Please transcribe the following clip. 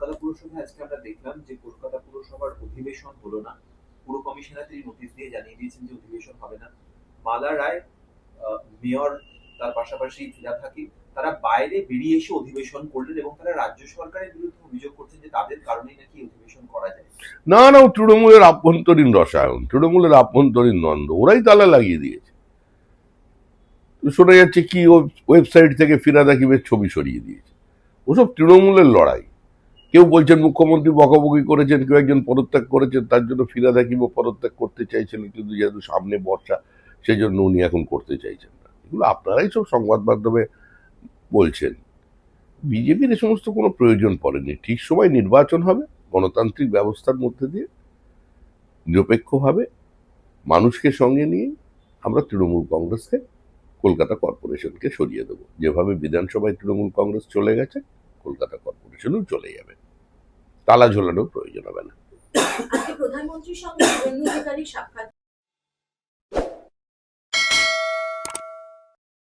কলকাতা পুরসভায় আজকে আমরা দেখলাম যে কলকাতা পুরসভার অধিবেশন হলো না। পুর কমিশনার তিনি নোটিশ দিয়ে জানিয়ে দিয়েছেন যে অধিবেশন হবে না। মালা রায়, মেয়র, তার পাশাপাশি ফিরহাদ হাকিম তারা বাইরে বেরিয়ে এসে অধিবেশন করলেন এবং তারা রাজ্য সরকারের বিরুদ্ধে অভিযোগ করছেন যে তাদের কারণেই নাকি অধিবেশন করা যায়। না না, তৃণমূলের আভ্যন্তরীণ রসায়ন, তৃণমূলের আভ্যন্তরীণ দ্বন্দ্ব, ওরাই তালা লাগিয়ে দিয়েছে। শোনা যাচ্ছে কি ওয়েবসাইট থেকে ফিরহাদ হাকিমের ছবি সরিয়ে দিয়েছে। ওসব তৃণমূলের লড়াই। কেউ বলছেন মুখ্যমন্ত্রী বকাবকি করেছেন, কেউ একজন পদত্যাগ করেছেন, তার জন্য ফিরহাদ হাকিমও পদত্যাগ করতে চাইছিলেন, কিন্তু যেহেতু সামনে বর্ষা সেই জন্য উনি এখন করতে চাইছেন না। এগুলো আপনারাই সব সংবাদ মাধ্যমে বলছেন। বিজেপির এ সমস্ত কোনো প্রয়োজন পড়েনি। ঠিক সময় নির্বাচন হবে গণতান্ত্রিক ব্যবস্থার মধ্যে দিয়ে, নিরপেক্ষভাবে মানুষকে সঙ্গে নিয়ে আমরা তৃণমূল কংগ্রেসকে, কলকাতা কর্পোরেশনকে সরিয়ে দেবো। যেভাবে বিধানসভায় তৃণমূল কংগ্রেস চলে গেছে, কলকাতা কর্পোরেশনও চলে যাবে। তালা ঝোলানোর প্রয়োজন হবে না। প্রধানমন্ত্রীর সঙ্গে শুভেন্দু অধিকারী সাক্ষাৎ